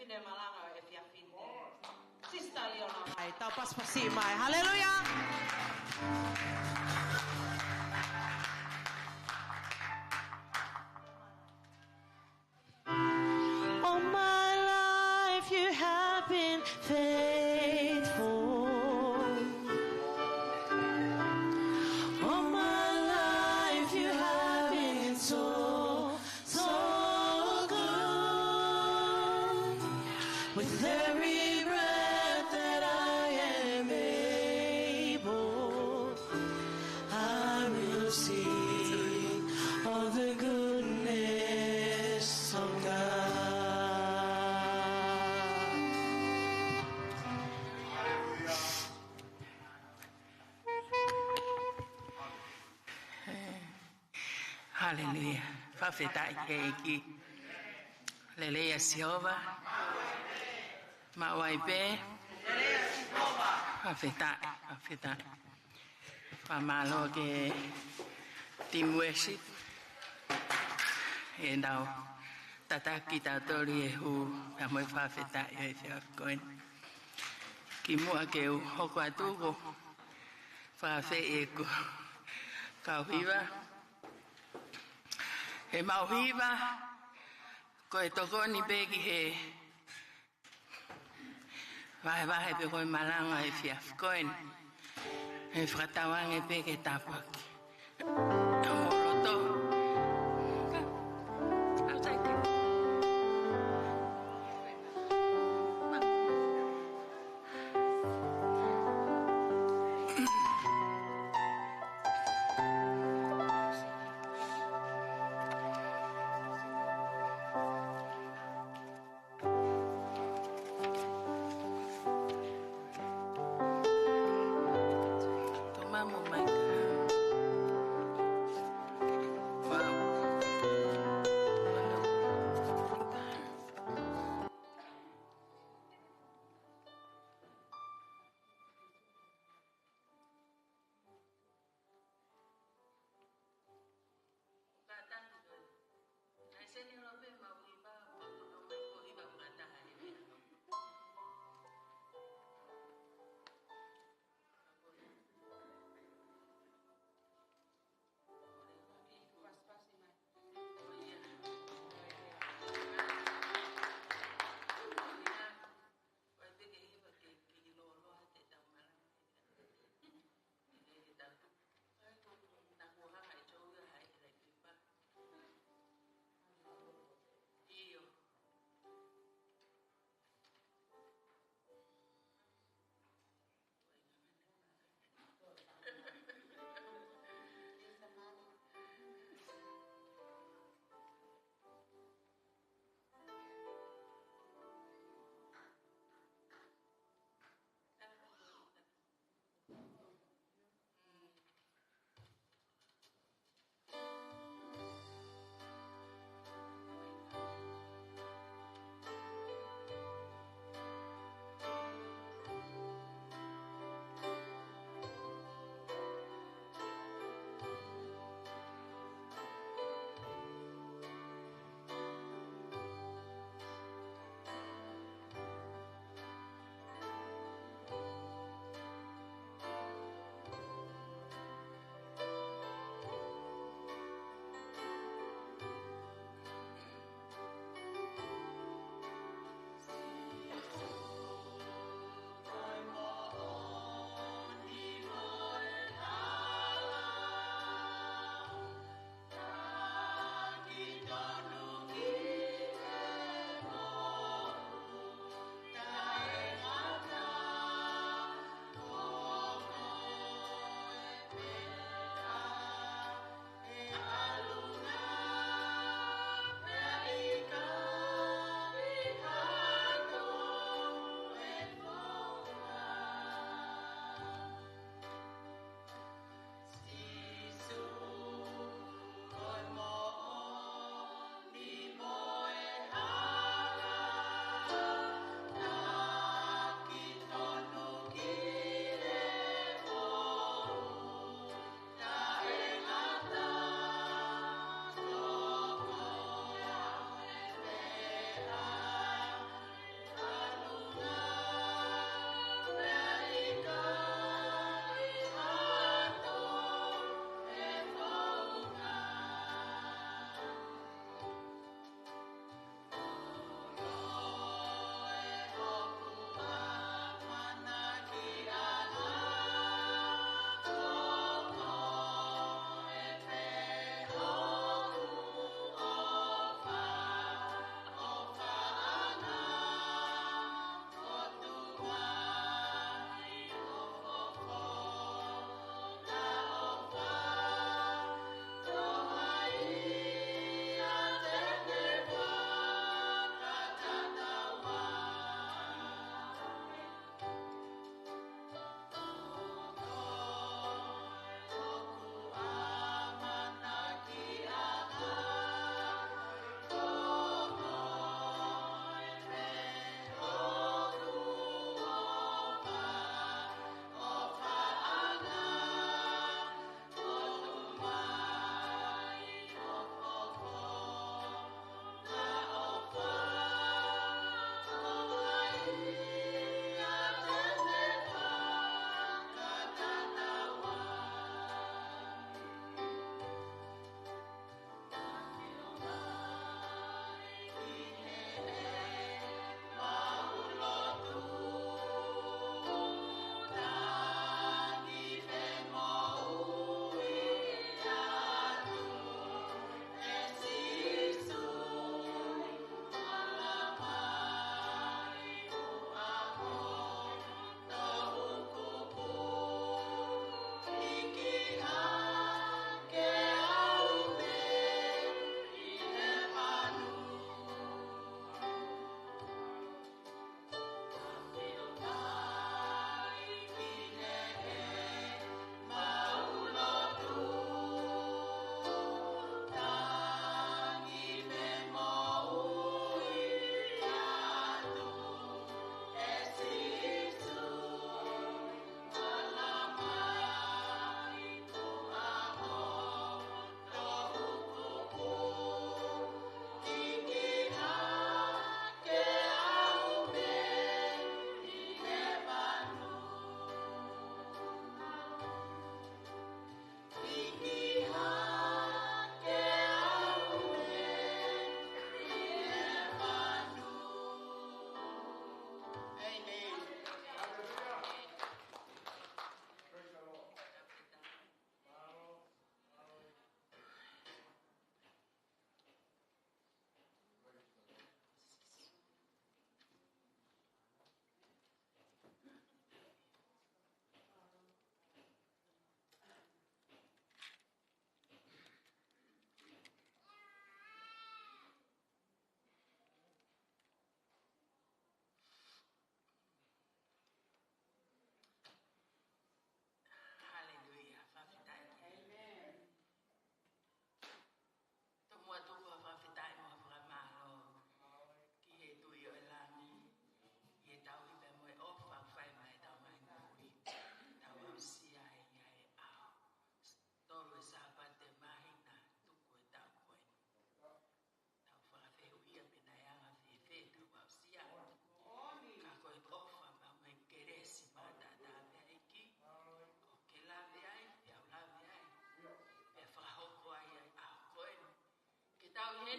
fide Malanga e fia fide. Sister Liona Vai, tau paspasi mai. Hallelujah! All my life you have been faithful. All my life you have been so good. With every breath that I am able, I will sing of the goodness of God. Hallelujah. Fafeta iki. Lea'aetoa. Mawaipe. Fafeta. Famalo ke timweshit. Endau. Tata kita tori hu. Amoi fafeta ye koin. Kimua ke hokwa tugo. Fafe eko. Kauhiva. He mauhiva, ko e toko ni peki he vahe pe koe Malanga e fiafkoen he whakatawang e peke tapaki moroto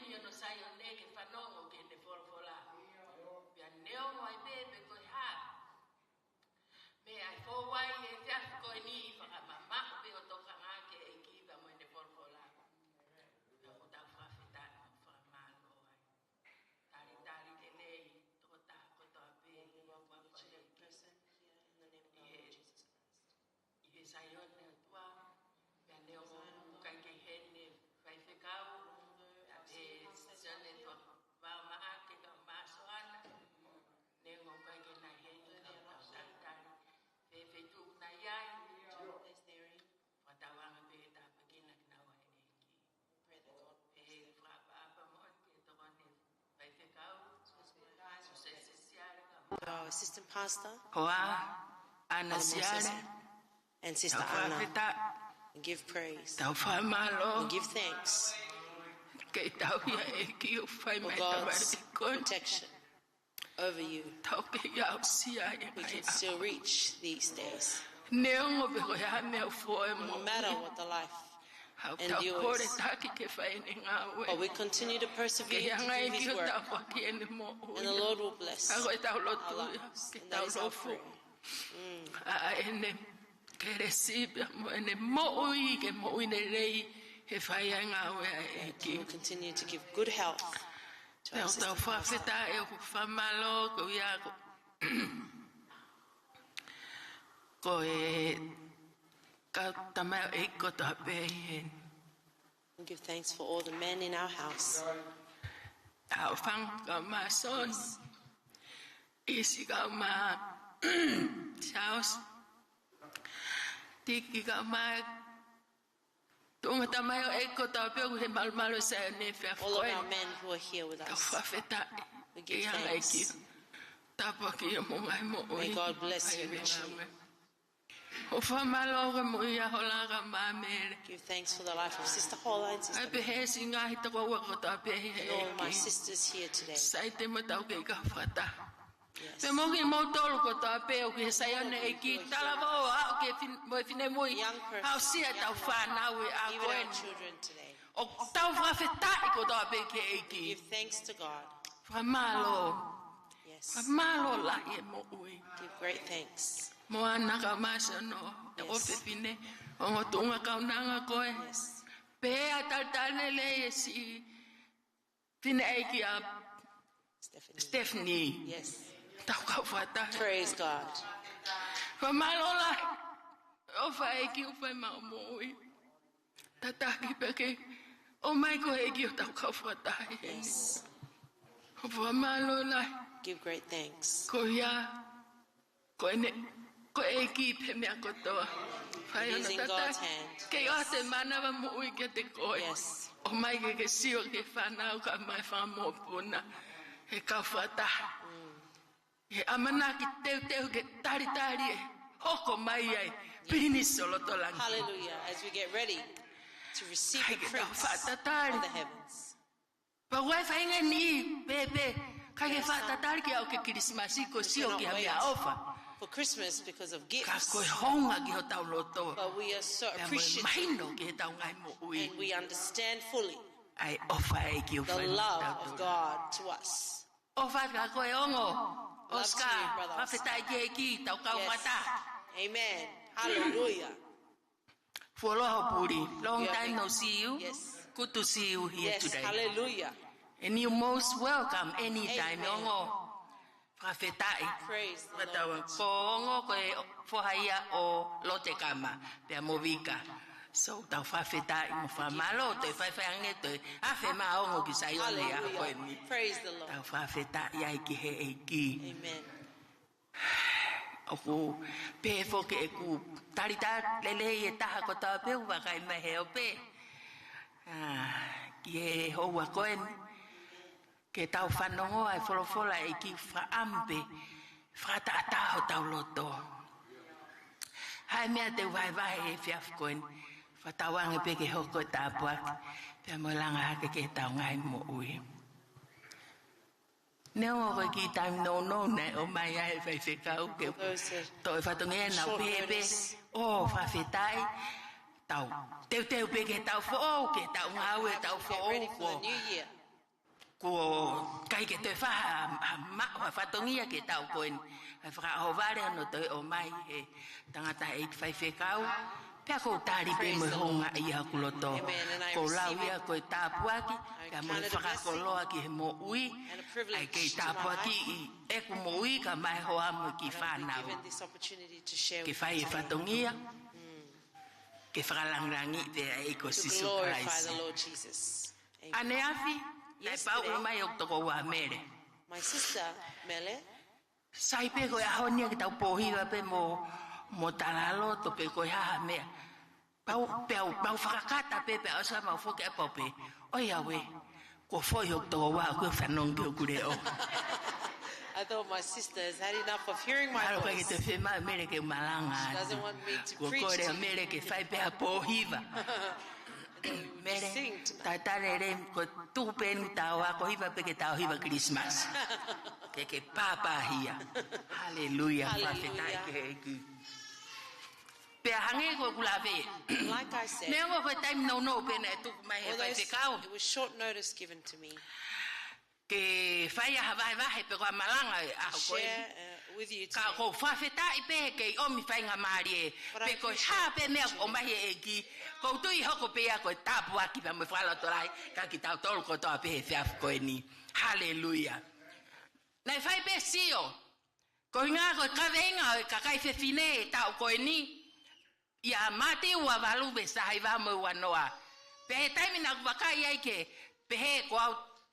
ni no sai o ne ke whanongo ke ne wholofola. Pia neo mai bebe koe ha. Me ai fōwai e whiafu koe ni whakamama pe o toka ngake e kiwa mo ne wholofola. Pia ko tau whawheta e mo whamalo ai. Talitali te nei, toko tā koto a pe, Person here in the name of our Lord Jesus Christ. I sai o ne tua, pia neo mo kai ke hene whai whekau, e sane tua wau maa ke ka maso ana, neo mo kai ke nai hene tau talitali, whe tu na iai, Is therein. whatawanga pe ta pekina kina wa ene ki. Pray that God will E whaapa mo ke toko ne whai whekau, so se se siare ka our assistant pastor, Hoa, ana Anna siare, Moses, and Sister tau Anna, whawheta, and give praise tau whamalo, and give thanks kei tau ia e ki o whai for mai tawari God's kon, protection over you. tau ke iau sia e We mai can a. still reach these days, Neongo be koe ha mea fōe mo, no matter what the life. hau and tau yours. kore taki ke whai ne ngā But ue, we continue to ke persevere to hanga e do ki His o work, tau waki e ne mo and the ui, Lord will bless a koe tau our lotu ia, lives. ke And tau that is our lofu, prayer. a ene ke resibia mo ene mo ui ke mo ui ne rei, he whai a ngā ue e We ki. will continue to give good health to our Tau tau assistant pastor. whawheta e ku whamalo ko ia ko. Ko e ka tamau e ko ta pe e And give thanks for all the men in our house. au whang ka ma son. Isi ka ma saus. Tiki ka ma tunga tamau e ko ta pe ku he malmalo sa ne whea All of whakoe. our men who are here with Tau us. whawheta We e give hanga e ki. thanks. Tapa ki e mo ngai mo ui. May God bless you Ai e richly. ngā ue. O whamalo ka mo ia hola ka mamere. Give thanks for the life of Sister Hola and Ai Sister pe he si ngā hita ko ua ko ta pe he and all my e ki. sisters here today. Sai te mo tau ke ka whata. Yes. Pe mo ki mo tolu ko ta pe o ki he sai ane e ki. Tala ko o hao ke mo e fine mui. Young person, Hao sia tau whanau e a Even koen. our children today. O tau whawhetai ko ta pe ke e ki. Give thanks to God. Whamalo. Yes. Whamalo la e mo ui. Give great thanks. Mo ana ka masa no. E o pe fine. O ngo tunga kaunanga koe. Yes. Pe a tartane le e si. Fine e ki a Stephanie. Stephanie. Yes. Tau ka whata. Praise God. Whamalo la. O whae ki o whae mao mo ui. Tataki peke. O mai ko e ki o tau ka whata. Yes. O whamalo la. Give great thanks. Ko ia. Ko ene. Ko e ki pe mea kotoa. Whae It ana is in tata. God's hand. Ke o te mana wa mo ui ke te koe. Yes. O mai ke sio ke whanau ka mai whamo puna. He ka whata. He amana ki teu ke tari e. Hoko mai ai. Pini solo tolangi. Hallelujah. As we get ready to receive the Kai ke Prince tau whatatari. of the heavens. Pa wai whainga ni, bebe. Kai ke whatatari ki au ke kirismasi ko sio cannot ki a wait. mea ofa. For Christmas because of Ka gifts. koe honga ki ho tau loto. But we are so Pea moe appreciative maino ki he tau ngai mo ui. and we understand fully Ai ofa e ki o the whainga love tau of tō. God to us. Ofa ka koe ongo. Love to Oscar, you, brother whawhetai ki e ki, tau kau Yes. whata. Amen. Hallelujah. Fuoloha puri. Long We are time being- no see you. Yes. Good to see you here Yes. today. Hallelujah. And you're most welcome anytime. Amen. Ongo. Whawhetai. Praise the Watawa Lord. ko ongo koe whahaia o lote kama. Pea mo vika. So tau whawhetai mo whamalo. Toi whaiwhange toi. Awhe maa ongo ki sa ione a koe mi. Hallelujah. Praise the Lord. Tau whawhetai ai ki he e ki. Amen. Oku pe foke e ku tarita lele e taha ko ta pe wa kai mai he o pe. Ki e hoa koen. Ke tau whanongo ai wholofola e ki whaampe. Whata ho tau loto. Hai mea te vai e whiaf koen. Whatawanga pe ke hoko tāpuak. Pea mo langa hake ke tau ngai mo ui. Neo ko ki time no ne o mai ai vai whekau ke Those that toi whatunge na short pepe notice. o whawhetai tau teu pe ke tau who ke tau ngau e tau get ready for who the new year. ko kai ke te fa ma fa tongia ke tau koen fa ho vale no te o mai e tangata 85 kau pe ko tari pe mo honga ia kuloto ko lauia ko tapuaki ka mo fa ko loa ki mo ui ai ke tapuaki e ko mo ui ka mai ho amo ki fa na ke fa e fa tongia ke fa langrangi te e ko si surprise ane afi My sister Mele, sai pe ko ahonia ki tau pohiwa pe mo talalo to pe ko ha me pau fakakata pe pe asa ma fo ke pope o ya we ko fo yo to wa ko fanong ke kureo I thought my sister has had enough of hearing my voice. She doesn't want me to preach to you. Mere tatarere ko tupen tawa ko hiva pe ke tawa hiva Christmas ke papa hia hallelujah profeta ke pe hange ko kulave like I said me ngo ko time no pe na tu mai he pe kau it was short notice given to me ke faya hava he pe ko Malanga a ko with you ka ko profeta pe ke o mi fainga marie pe ko ha pe me o mai e ki ko tu I hoko pe ko tapu aki pa me fala torai ka ki tau tol ko to pe fe af ko ni hallelujah na fai pe sio ko nga ko ka venga ka kai fe fine tau ko ni ya mate wa valu be sai va mo wa noa pe time na ba kai ai ke pe he ko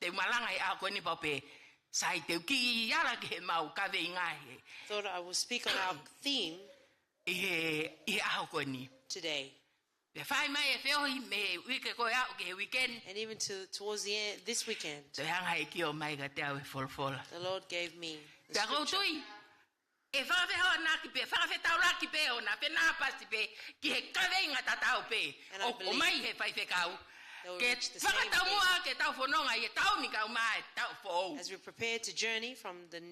te Malanga a ko ni pa pe sai te ki ya la ke mau ka venga he thought I will speak on our theme today. And even towards the end, this weekend, the Lord gave me the scripture. As we prepare to journey from this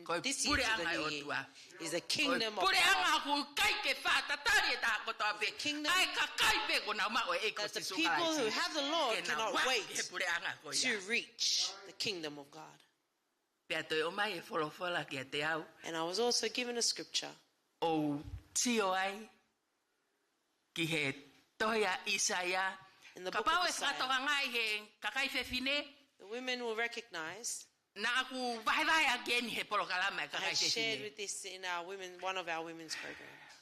year to the new year, is the kingdom of God. That the people who have the Lord cannot wait to reach the kingdom of God. And I was also given a scripture. In the book of Isaiah, the women will recognize. I shared with this in one of our women's programs.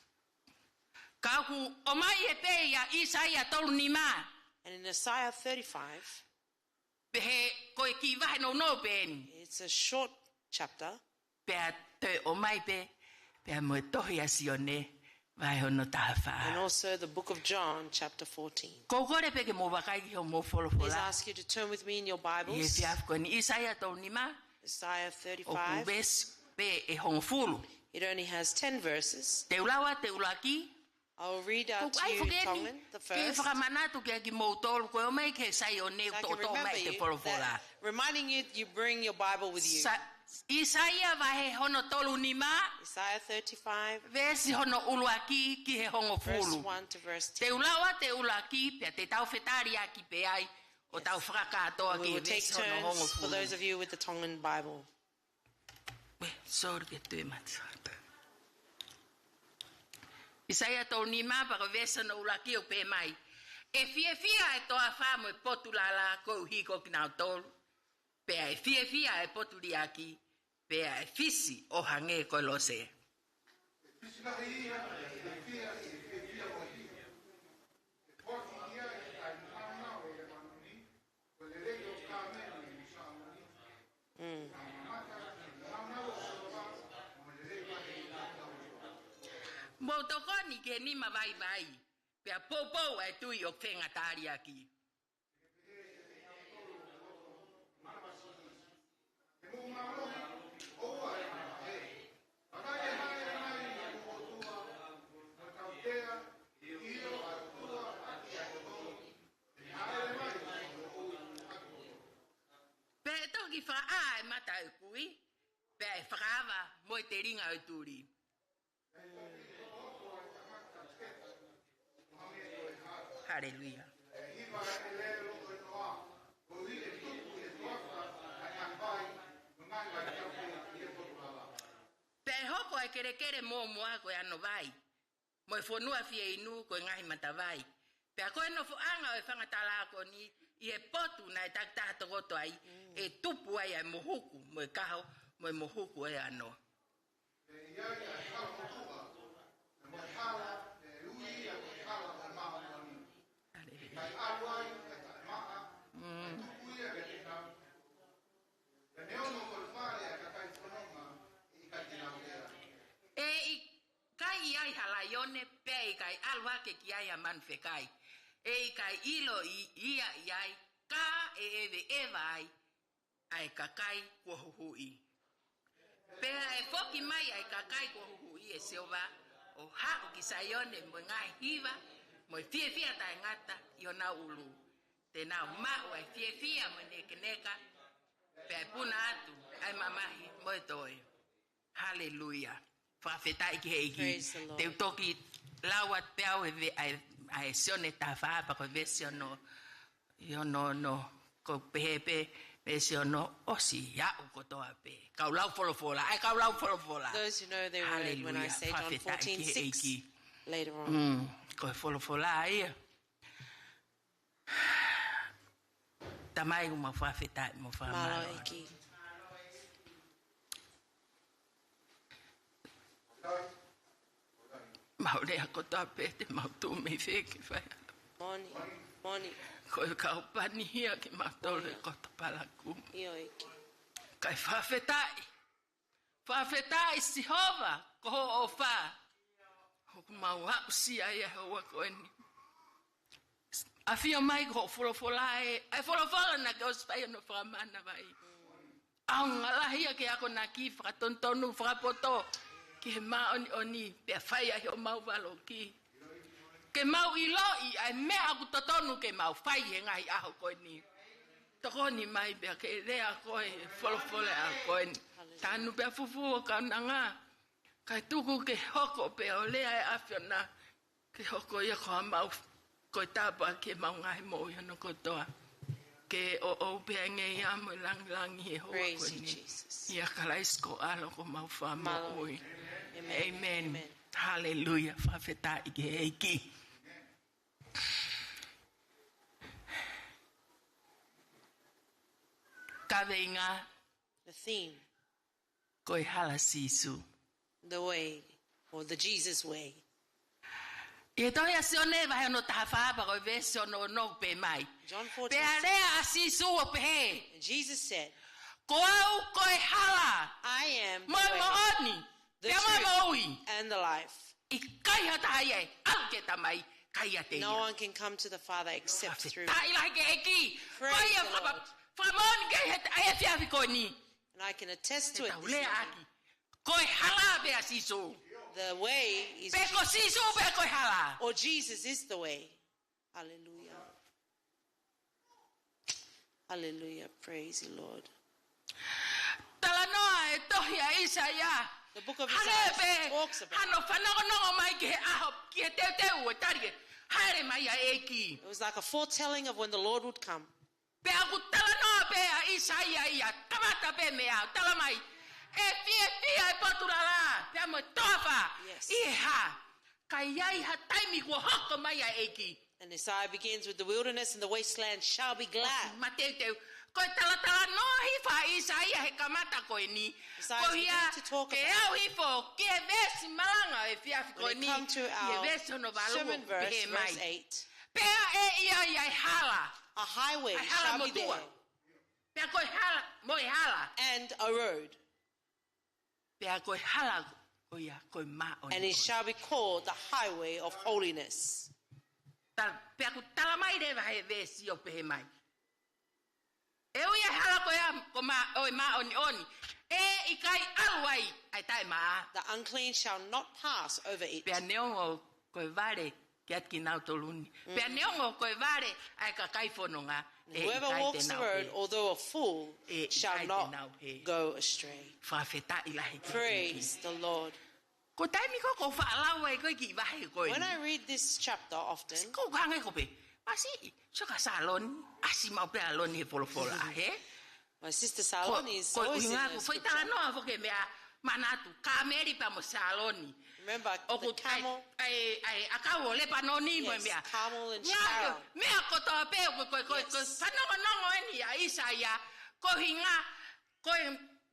And in Isaiah 35, it's a short chapter. And also the book of John, chapter 14. Please ask you to turn with me in your Bibles. Isaiah 35. It only has 10 verses. I'll read out to you Tongan, the first. Reminding you, you bring your Bible with you. Isaiah 35, verse 1 to verse 10. We will take turns for those of you with the Tongan Bible. Isaiah toni ma para vesa no ulaki o pe mai. E fia e toa famo e potulala ko hiko kina tol. Pe e fia e potuliaki. Pe e fisi o hange ko lose. Motokoni ke ni mavai vai. Pe popo e tu yo fenga tari aqui. Pe toki fa ai mata e kui. Pe frava moiteringa e turi. Hallelujah. hoko ai kere mo koe ano vai. Moe whanua fie inu koe ngahi matawai. Pea koe no fuanga e whangatala ko ni I e potu na e taktato goto ai e tupu ai ai mohuku moe kaho moe mohuku ai ano. Kai ai halaione pe kai alwa ke kiai man fekai. Kai ilo ia iai ka eve evai ai kakai ko hui. Pea e foki mai ai kakai ko hui e seova o ha o kisaione mo ngai hiva mo fie ta ngata yo na ulu. Te na ma o fie mo neka pe puna atu ai mamahi mo toi. Hallelujah. Fafetai ke egi te toki lawat peau ai sione ta fa pa ko vesiono yo no ko pepe vesiono osi ya ko to ape ka lau folofola ai ka lau folofola. Those who know they read when I say John 14:6 later on. Ko folofola ai tamai mo fafetai mo fa malo eki. Maulea ko tapete mautu me feke fai. Moni. Ko ka pani hia ki matole ko tapalaku. Io eki. Kai fafetai. Fafetai si hova ko o fa. Ho mau hapsi ai ho ko ni. Afia mai ko folofolae. Ai folofola na ko spai no framana vai. Ang ala hia ke ako na ki fra tontonu fra poto. Ke ma oni pe fai ai o mau valo ki ke mau iloi ai me aku totonu ke mau fai he ngai aho ko ni to ni mai be ke le a ko folofole a ko ni tanu pe fufu ka nanga ka tuku ke hoko pe o le ai afiona ke hoko ia ko mau ko tapa ke mau ngai mo yo no ko toa ke o pe nge ia mo lang he ho ko ni ia kalaisko alo ko mau fa mo oi. Amen. Hallelujah. Fafeta igi. Kavenga. The theme. Koi hala sisu. The way, or the Jesus way. E toi asione vai no tafa pa ko verso no pe mai. John 14. Pe ale asisu o pe. Jesus said, koi hala. I am the way, the truth, and the life. No one can come to the Father except through me. Praise the Lord. And I can attest to it. The way is Jesus. Or Jesus is the way. Hallelujah. Hallelujah. Praise the Lord. The book of Isaiah talks about it was like a foretelling of when the Lord would come. And Isaiah begins with the wilderness and the wasteland shall be glad. Isaiah begins to talk about when we come to our sermon verse 8. A highway shall be there. And a road. And it shall be called the highway of holiness. The unclean shall not pass over it. Whoever walks the road, although a fool, shall not go astray. Praise the Lord. When I read this chapter often, my sister Salon is always in manatu kameri pa mosaloni. Remember the camel? Akawole panoni mo Yes, camel and Sharon. me akoto pe ko panongo eni ya Isaya ko hinga ko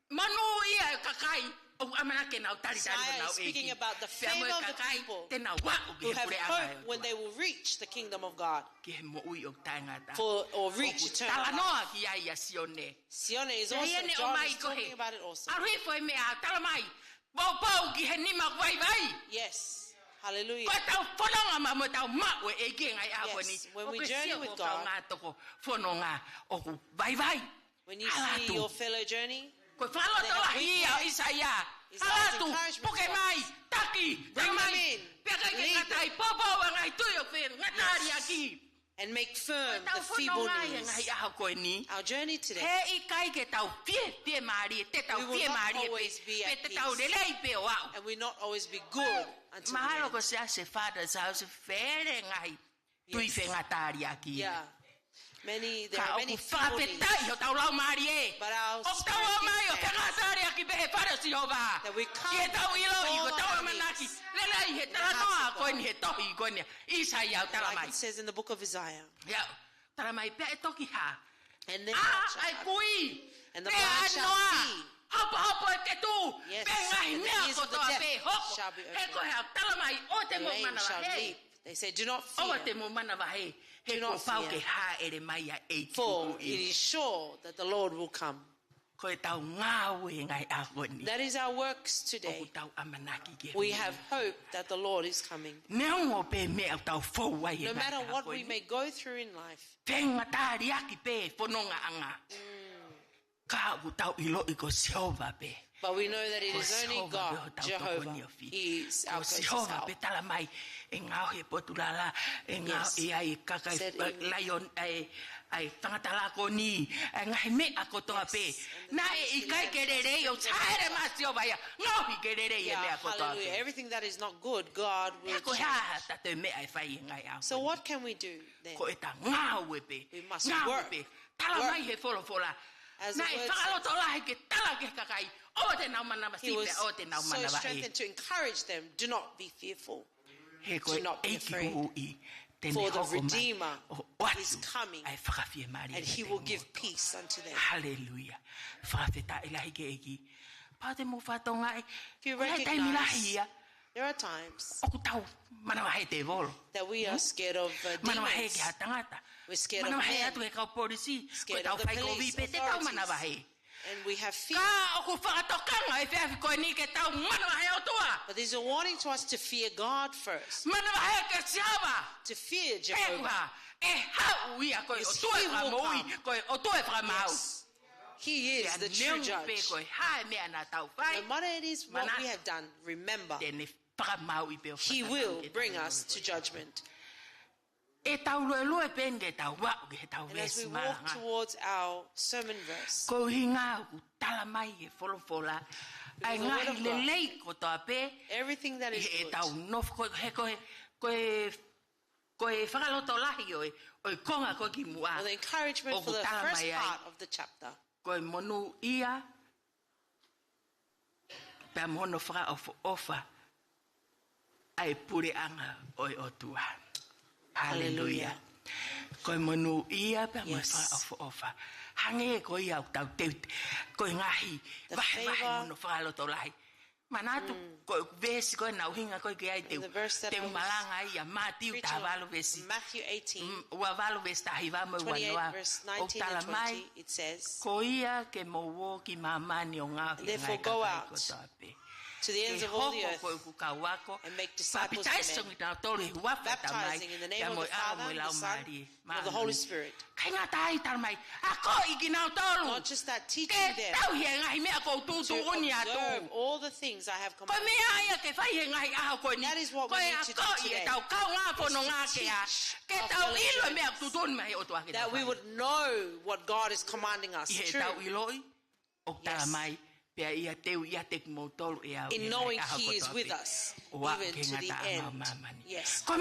manu ia kakai Isaiah is speaking about the favor of the people who have hope when they will reach the kingdom of God or reach eternal life. Sione is also, John is talking about it also. Yes. Hallelujah. Yes. When we journey with God, when you see your fellow journey, it's encouragement. Bring them in. And make firm the feeble knees. Our journey today, we will not always be at peace, and we will not always be good until the end. Yeah. There are many feeble knees, but our spirit that we come like it says in the book of Isaiah. And then and the blind shall see. Yes, and the ears of the deaf shall be opened. The lame shall leap. They say, do not fear. Do not fear. For it is sure that the Lord will come. That is our works today. We have hope that the Lord is coming. No matter what we may go through in life, but we know that it is only God, Jehovah. He is our closest help. Hallelujah. Everything that is not good, God will change. So what can we do then? We must work. As the word says, he was so strengthened to encourage them, do not be fearful, do not be afraid, for the Redeemer is coming, and he will give peace unto them. Hallelujah. If you recognize, there are times that we are scared of demons. We're scared of men, scared of the police authorities, and we have fear. But there's a warning to us to fear God first, to fear Jehovah. Yes, he will come. Yes. He is the true judge. No matter it is what we have done, remember, he will bring us to judgment. And as we walk towards our sermon verse, everything that is good, the encouragement for the first part of the chapter, hallelujah. Yes. The favor. The verse that I was Matthew 18, 28, verse 19 and 20, it says, therefore go out to the ends of all the earth and make disciples of men, baptizing in the name of the Father, the Son, and of the Holy Spirit. Not just that, teaching them to observe all the things I have commanded. That is what we need to do today. That we would know what God is commanding us. True. Yes. In knowing he is with us even to the end. Yes. That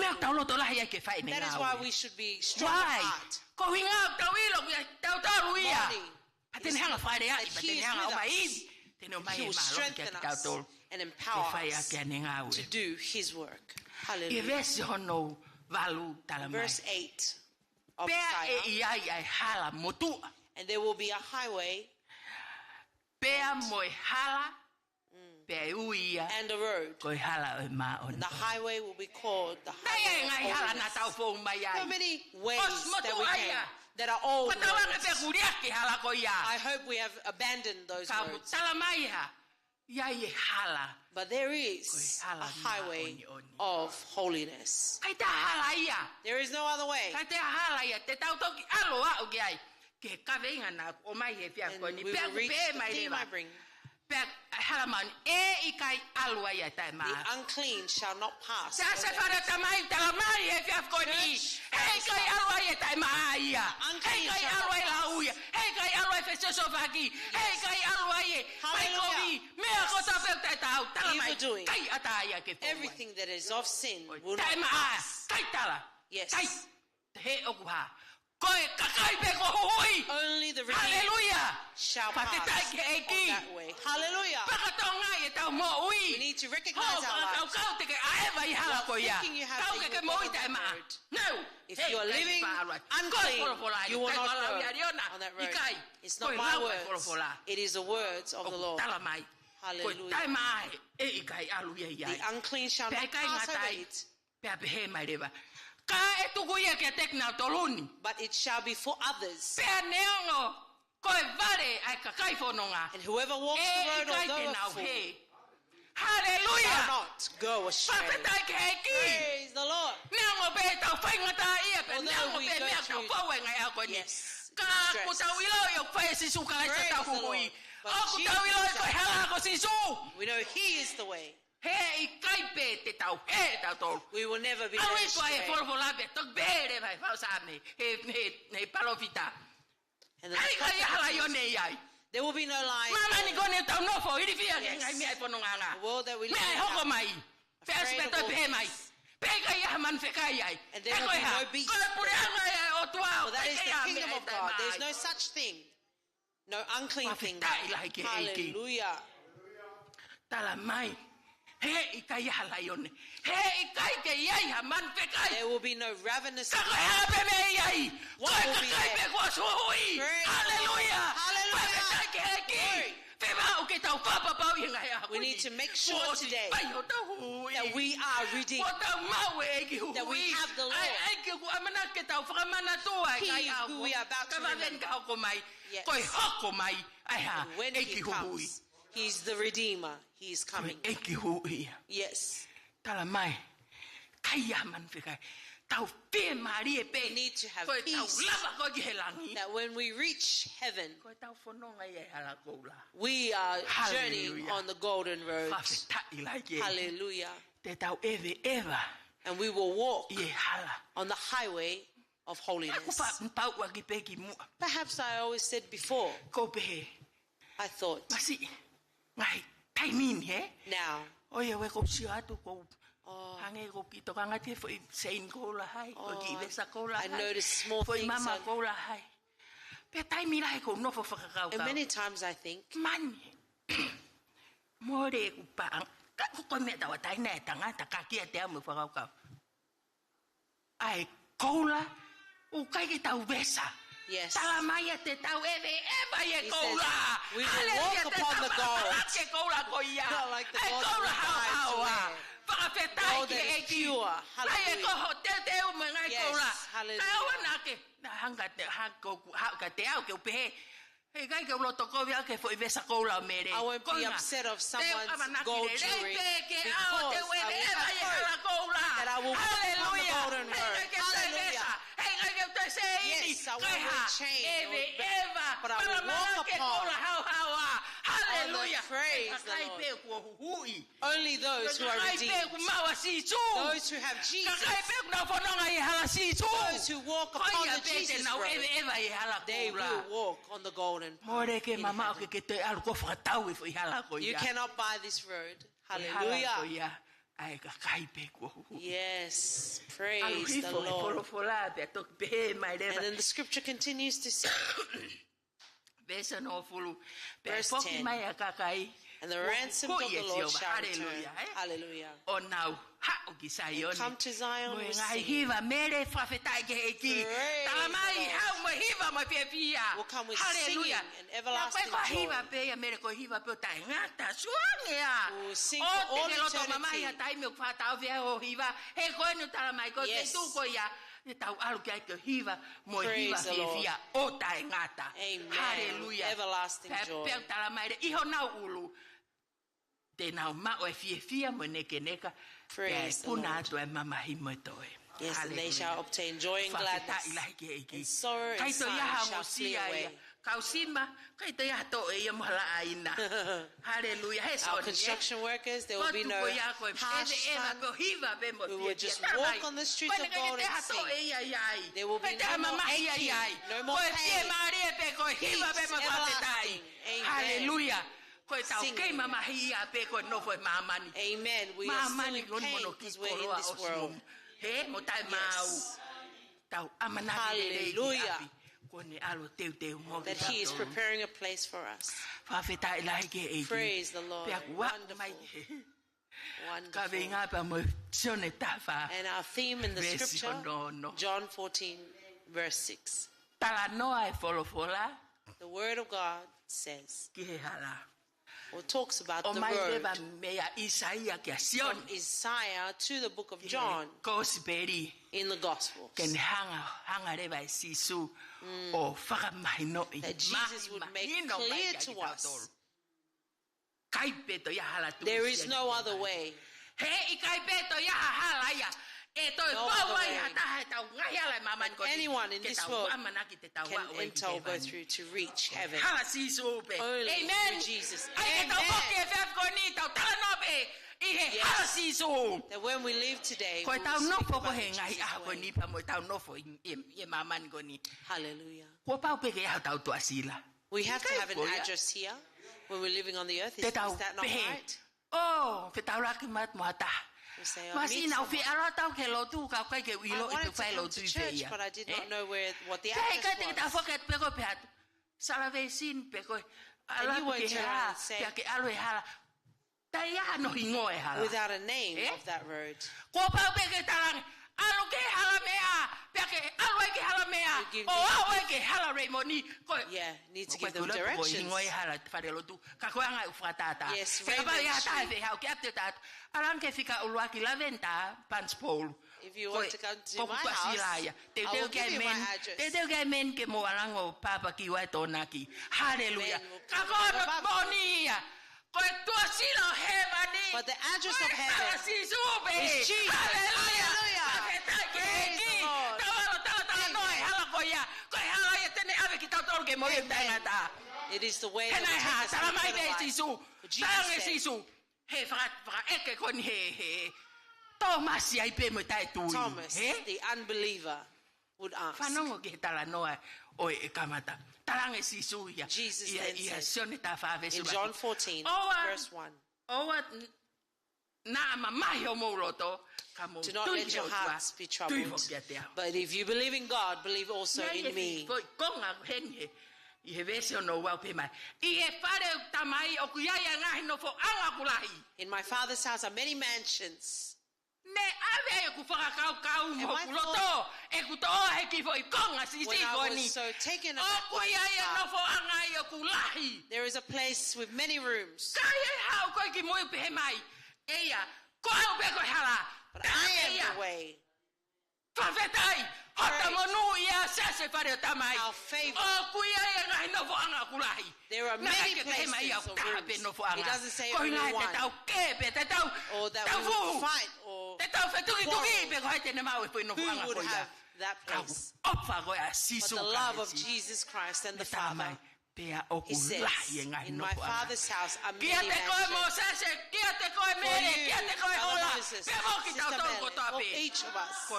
is why we should be strong of heart. Morning. That he is with us. He will strengthen us and empower us to do His work. Hallelujah. Verse 8 of Isaiah. And there will be a highway and a road. And the highway will be called the highway of holiness. There are many ways that we can, that are old roads. I hope we have abandoned those roads. But there is a highway of holiness. There is no other way. And we will reach the theme I bring. The unclean shall not pass. Evil doing, everything that is of sin will not pass. Yes. Only the redeemed shall pass on that way. Hallelujah. We need to recognize our lives. Thinking you have to go on that road. If you are living unclean, you will not go on that road. It's not my words. It is the words of the Lord. Hallelujah. The unclean shall not pass over it. But it shall be for others. And whoever walks the road of the fool shall not go astray. Praise the Lord. Although we go through, yes, praise the Lord. But Jesus, we know He is the way. We will never be led astray. And there will be no lying. The world that we live in, afraid of all things. And there will be no beast. For that is the kingdom of God. There is no such thing. No unclean thing. Hallelujah. There will be no ravenous. What will be there? Hallelujah. Hallelujah. We need to make sure today that we are redeemed, that we have the Lord. He who we are about to remember. Yes. And when He comes, He's the Redeemer. He is coming. Yes. We need to have peace that when we reach heaven, we are journeying on the golden road. Hallelujah. And we will walk on the highway of holiness. Perhaps I always said before, I thought, now, I notice small things. And many times I think, yes. He says, we will walk upon the gold. Not like the gold we buy gold that is pure. Hallelujah. Yes. Hallelujah. I won't be upset of someone's gold jewelry because I will have that I will walk on the golden road. Hallelujah. Yes, I won't wear chain, but I will walk upon. Hallelujah. Praise the Lord. Only those who are redeemed, those who have Jesus, those who walk upon the Jesus road, they will walk on the golden path. You cannot buy this road. Hallelujah. Yes, praise the Lord. And then the scripture continues to say, Verse 10. And the ransomed of the Lord shall return. Hallelujah. And come to Zion with singing. Praise the Lord. Will come with singing and everlasting joy. We will sing for all eternity. Yes. Praise the Lord. Amen. Hallelujah. Everlasting joy. Praise the Lord. Yes, and they shall obtain joy and gladness, and sorrow and sighing shall flee away. Our construction workers, there will be no harsh sun. We will just walk on the streets of gold and sing. There will be no more aching, no more pain. Peace everlasting. Hallelujah. Amen. We are still in pain because we're in this world. Yes. Hallelujah. That He is preparing a place for us. Praise the Lord. Wonderful. Wonderful. And our theme in the scripture, John 14, verse 6. The word of God says, or talks about the word from Isaiah to the book of John in the Gospels. That Jesus would make clear to us there is no other way. Anyone in this world can enter or go through to reach heaven. Only through Jesus. Amen. Yes. That when we live today, we will speak about Hallelujah. We have to have an address here when we're living on the earth. Is that not right? Oh, we say, I wanted to come to church, but I did not know what the address was. And you won't turn around and say, without a name of that road. Need to give them directions. Yes, if you want to come to my house, I will give you my address. Hallelujah. But the address of heaven is Jesus. Hallelujah. Praise the Lord. Amen. It is the way that will take us into the life. Thomas, the unbeliever, would ask. Jesus then said in John 14, verse 1, do not let your hearts be troubled. But if you believe in God, believe also in me. In my Father's house are many mansions. When I was so taken aback, there is a place with many rooms. But I am the way. Our favor. There are many places of rooms. It doesn't say only one. Or that we would fight or quarrel. Who would have that place? But the love of Jesus Christ and the Father. He says, in my Father's house are many mansions. For each of us.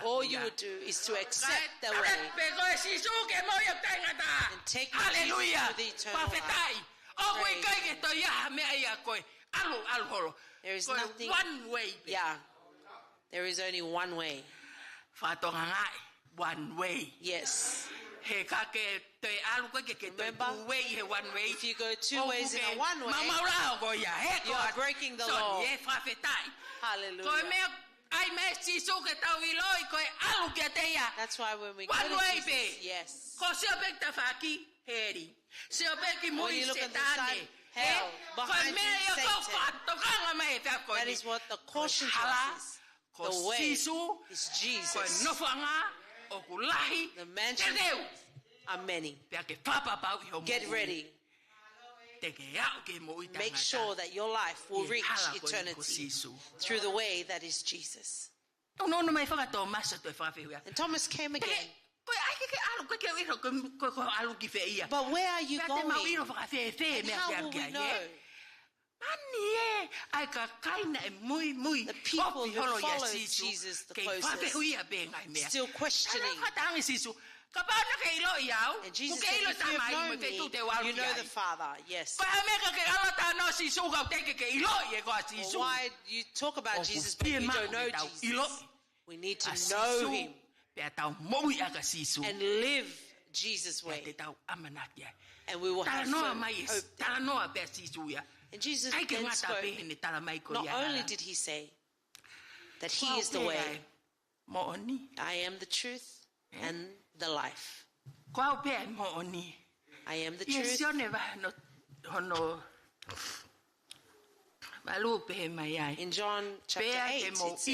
All you would do is to accept the way and take you to the eternal life. There is nothing. One way. Yeah. There is only one way. one way. Yes. Remember, if you go two ways in a one way, you are breaking the law. Hallelujah. That's why when we go to Jesus, yes. When you look at the sun, hell, behind you, Satan. That is what the caution tells us. The way is Jesus. The mansions are many. Get ready. Make sure that your life will reach eternity through the way that is Jesus. And Thomas came again. But where are you going? And how will we know? The people who followed Jesus the closest, still questioning. And Jesus said, if you have known me, you know the Father. Yes. Well, why do you talk about Jesus but you don't know Jesus? We need to know him and live Jesus' way. And we will have hope. And Jesus then spoke. Not only did he say that he is the way, I am the truth and the life. I am the truth. In John chapter 8 it says,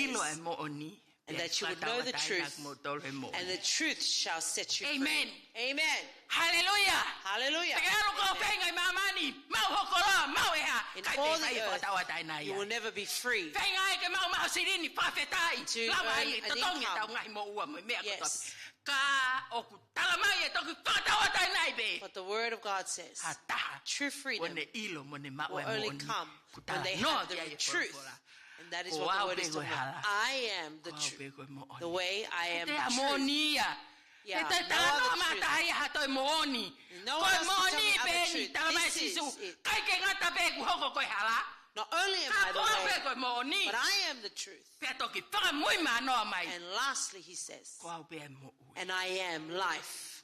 and that you would know the truth, and the truth shall set you free. Amen. Amen. Hallelujah. Hallelujah. In all the earth, you will never be free to earn an income. Yes. But the word of God says true freedom will only come when they have the truth. And that is what the word is talking about. I am the truth. The way, I am the truth. Yeah, no other truth. No one else can tell me other truth. This is it. Not only am I the way, but I am the truth. And lastly, he says, and I am life.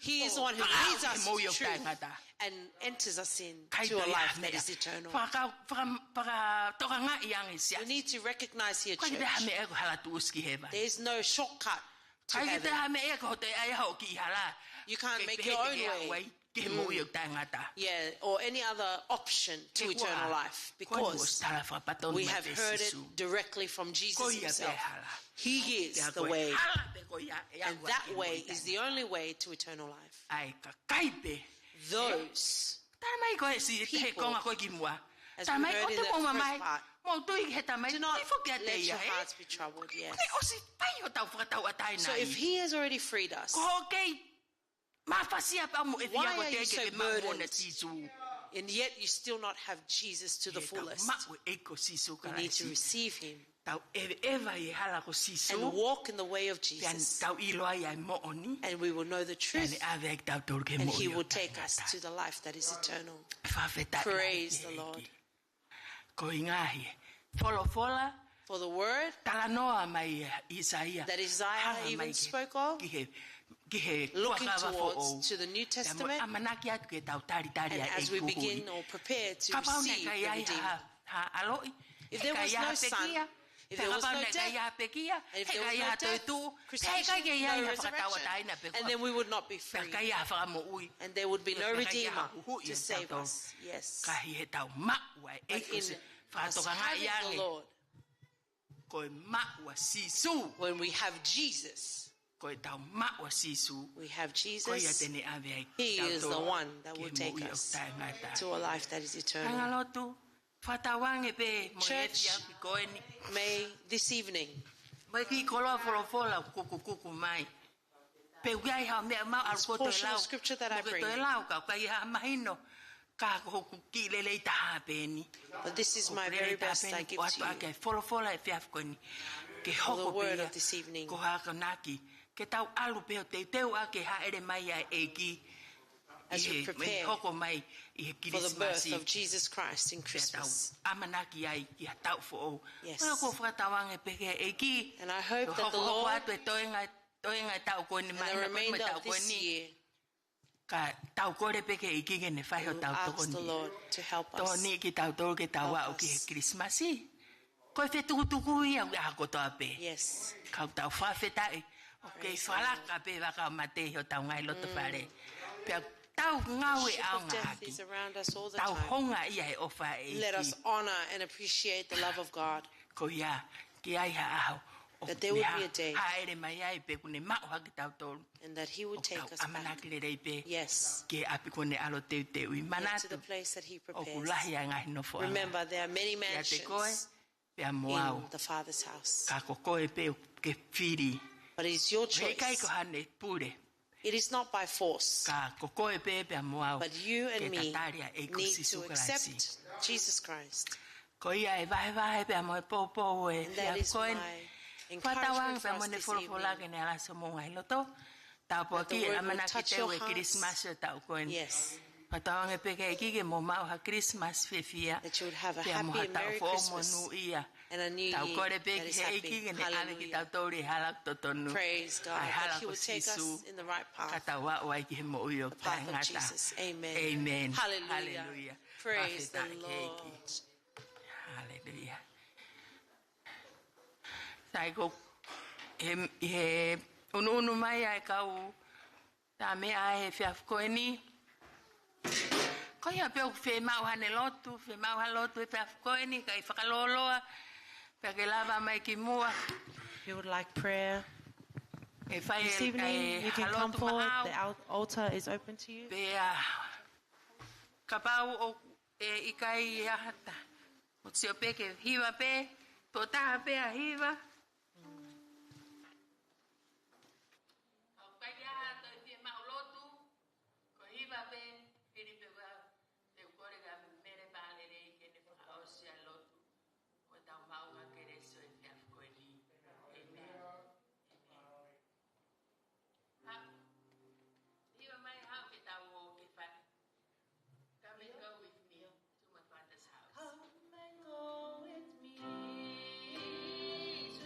He is the one who leads us to truth and enters us into a life that is eternal. We need to recognize here, church, there is no shortcut to heaven. You can't make your own way. Yeah, or any other option to eternal life, because we have heard it directly from Jesus himself. He is the way, and that way is the only way to eternal life. Those people, as we heard in the first part, do not let your hearts be troubled. Yes. So if he has already freed us, why are you so burdened? And yet you still not have Jesus to the fullest. We need to receive him and walk in the way of Jesus. And we will know the truth. And he will take us to the life that is eternal. Praise the Lord. For the word that Isaiah even spoke of, looking towards to the New Testament, and as we begin or prepare to receive the Redeemer. If there was no sun, if there was no death, and if there was no death, crucifixion, no resurrection, and then we would not be free, and there would be no Redeemer to save us. Yes. But in us having the Lord, when we have Jesus, we have Jesus. He is the one that will take us to a life that is eternal. Church, may this evening this portion of scripture that I bring, but this is my very best I give to you. For the word of this evening, as we prepare for the birth of Jesus Christ in Christmas. Yes. And I hope that the Lord and the remainder of this year will ask the Lord to help us. Yes. Praise death is around us all the time. Let us honor and appreciate the love of God. That there would be a day and that He would take us back. Yes. Get to the place that He prepares. Remember, there are many mansions in the Father's house. But it is your choice. It is not by force. But you and me need to accept Jesus Christ. And that is my encouragement for us this evening. That the word will touch your hearts. Yes. That you would have a happy and Merry Christmas and a new year that is happy. Hallelujah. Praise God. That He would take us in the right path. The path of Jesus. Amen. Amen. Hallelujah. Praise the Lord. Hallelujah. Saiko he unu mai ai kau ta me ai fiafkoeni. Ko ia pe fe mau hane lotu, fe mau halotu e fiafkoeni kai whakaloloa. Pe ke lava mai ki mua. If you would like prayer this evening, you can come forward. The altar is open to you. Pe kapau o e ikai hata. O tio pe ke hiva pe, to taha pe a hiva. Come and go with me to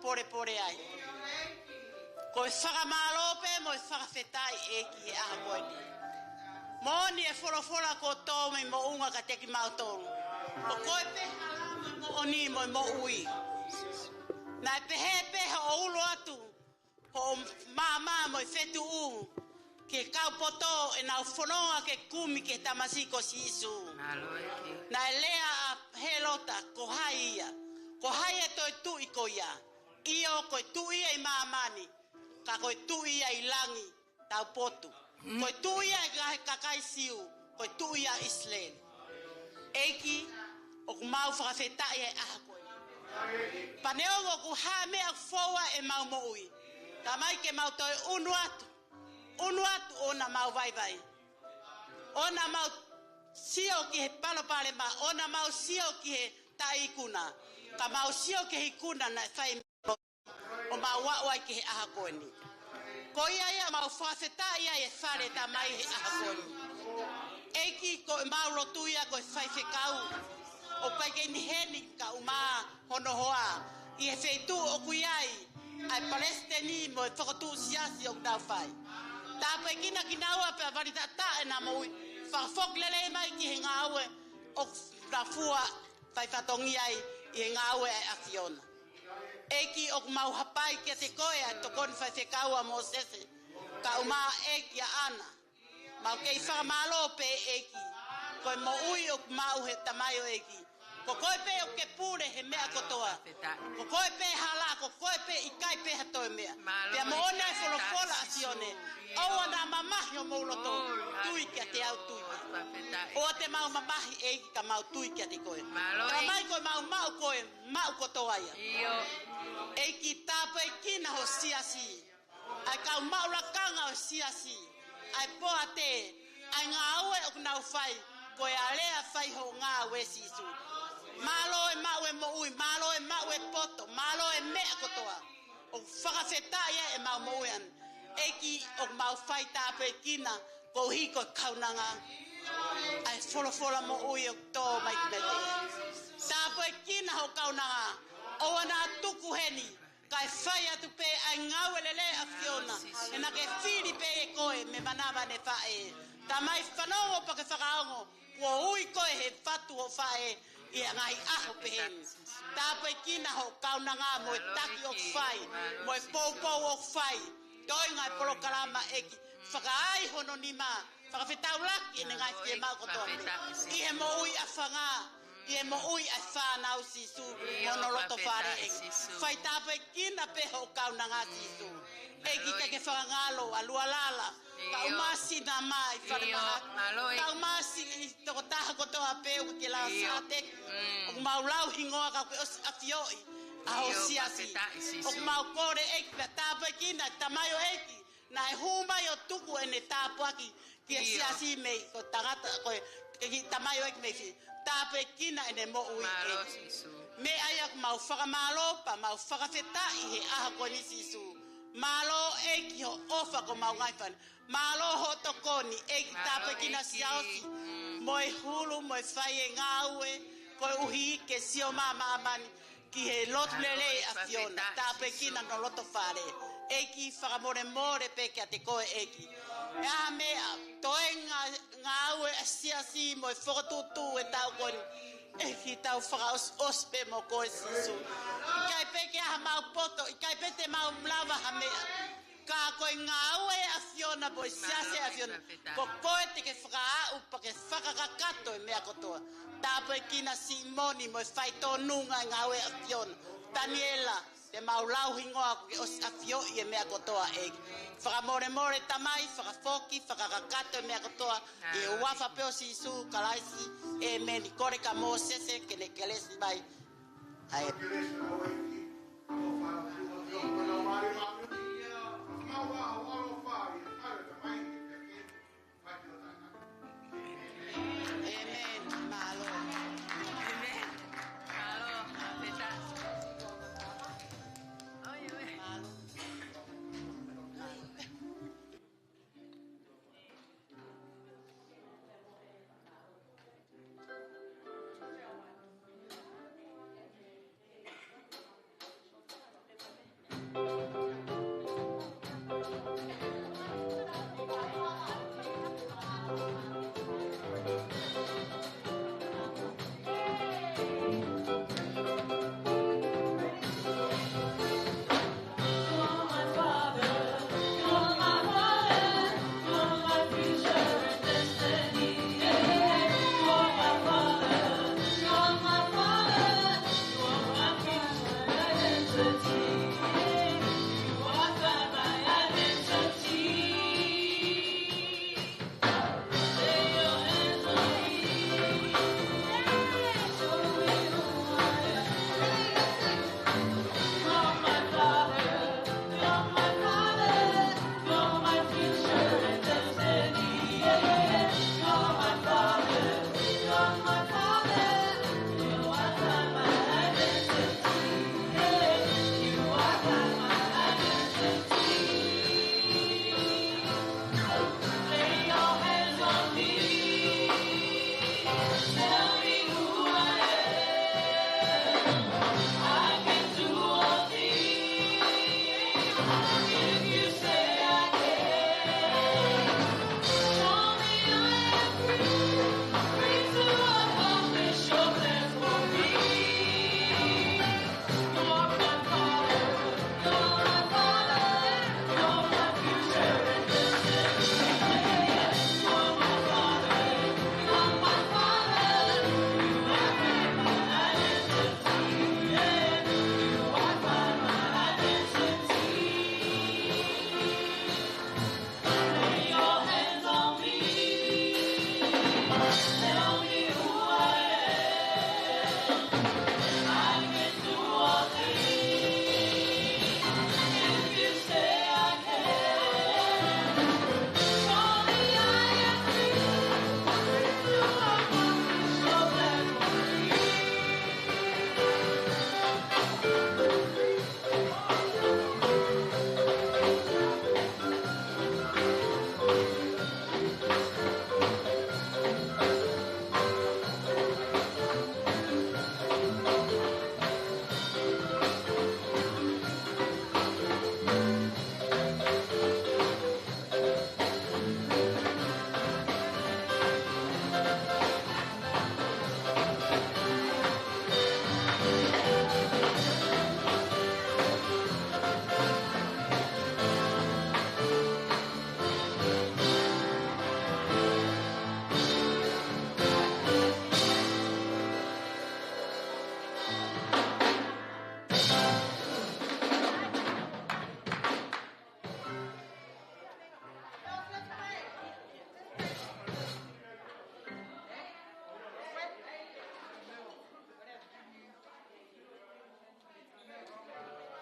pore pore ai. Ko whakamalope mo whakawhetai e ki aha koe ni. Moni e whora ko tōmi mo unga ka teki mautonu. Ko koe pe halama mo oni mo ui. Nā pehe o ulo atu. Ho mama mo whetu u. Ke kaupoto e nau whanonga ke kumi ke tamasiko si isu. Nā lea a helota ko hai ia. Ko hai e toi tui ko ia. Io ko tui ia I mamani. Ka ko tui ia I langi tau potu. Ko tui ia I kakai siu. Ko tui ia Israel. Eki o ku mau whakawhetai e aha koe. Paneongo ku ha mea whaua e mau mo ui. Ka mai ke mau toi unu atu. Unu atu ona mau vai. Ona mau sio ki he palopale ma. Ona mau sio ki he taikuna. Ka mau sio ki he kuna na whai o mau wawai ki he aha koe ni. Ko ia mau whawhetai ia e whare ta mai he aha koe ni. Eki ko mau rotu ia ko e whai whekau. O kai ke ni heni ka uma hono hoa. I he wheitu o kuiai. Ai Palestini mo e whakatu siasi o tau whai. Tāpai kina ki naua pe avarita ta e na maui. Whakafok lele mai ki he ngāue o na fua whai whatongi ai I he ngāue e Afiona. Eki o mau hapai ki a te koe a tokoni whai whekaua mo sese. Ka uma eki a ana. Mau kei whakamalo pe eki. Koe mo ui o mau he tamayo eki. Ko koe pe o ke pure he mea kotoa. Ko koe pe hala, ko koe pe I kai pe hatoe mea. Pea mo ona e wholofola asione. Oua nā mamahi o mauloto. Tui kia te au tui. Oa te mau mamahi eiki ka mau tui kia te koe. Ka mai koe mau koe, mau kotoa ia. Eiki tāpai kina ho siasi. Ai kau maurakanga o siasi. Ai poa te. Ai ngā aue o kunau whai. Koe a lea whai ho ngā we sisu. Malo e mau e mo ui, malo e mau e poto, malo e mea kotoa. O whakawhetai e mau mo ui an. Eki o mau whai tāpe kina, ko hiko kaunanga. Ai wholofola mo ui o tō mai mete. Tāpe kina ho kaunanga, o ana tuku heni. Kai whai atu pe ai ngau e lele a Fiona. E na ke whiri pe e koe me manawa ne whae. Tā mai whanongo pa ke whakaongo, kua ui koe he whatu o whae. I ngai aho pehen. Tāpai kina ho kaunanga mo e taki o whai. Mo e poupou o whai. Toi ngai polokarama eki. Whakaai hono ni mā. Whakawhetau laki ne ngai whie mau kotoa. I he mo ui a whanga. I he mo ui a whanau sisu. Mono loto whare eki. Whai tāpai kina peho kaunanga sisu. Eki te ke whakangalo a lualala. Ka umasi na mai whare maha. Ka umasi I toko taha kotoa peu ke la sātek. O mau lau hingoa ka koe a fioi. A ho siasi. O mau kore eki pia tāpai kina tamayo eki. Na e humai o tuku e ne tāpuaki. Ki a siasi mei ko tangata koe. Ki tamayo eki mei. Tāpai kina e ne mo ui eki. Me aia mau whakamalo pa mau whakawhetai he aha koe ni sisu. Malo eki ho ofa ko mau ngaifan. Malo ho tokoni eki tāpai kina siausi. Moe hulu, moe whai e ngāue. Koe uhi ke sio mama amani. Ki he lotu lele a Fiona. Tāpai kina no loto whare. Eki whakamore more pe kia te koe eki. Ea mea, toe ngāue a siasi moe whakatutu e tau koni. Eki tau whakaospe mo koe sisu. Ikai pe ke ha mau poto, ikai pe te mau mlawa ha mea. Ka koe ngāue a Fiona boi siase a Fiona. Ko koe te ke whakaau pa ke whakakakato e mea kotoa. Tāpai kina Simoni mo e whai tō nunga ngāue a Fiona. Daniela, te mau lau hingoa ko ke os a Fioi e mea kotoa eki. Whakamore tamai, whakafoki, whakakakato e mea kotoa. E uafa peo si isu kalaisi e meni kore ka mō sese ke ne kelesi mai. Ai.